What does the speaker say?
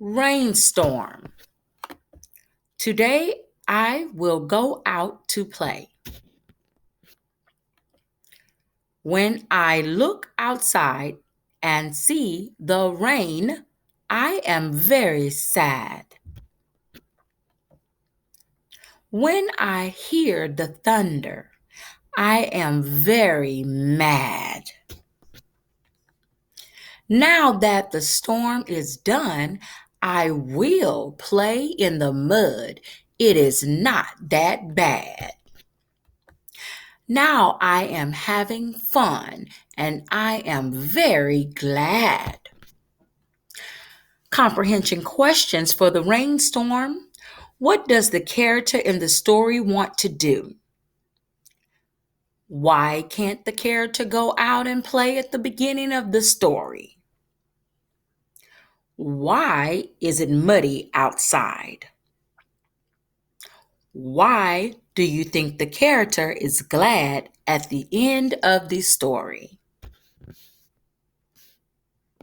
Rainstorm. Today I will go out to play. When I look outside and see the rain, I am very sad. When I hear the thunder, I am very mad. Now that the storm is done, I will play in the mud. It is not that bad. Now I am having fun and I am very glad. Comprehension questions for the rainstorm. What does the character in the story want to do? Why can't the character go out and play at the beginning of the story? Why is it muddy outside? Why do you think the character is glad at the end of the story?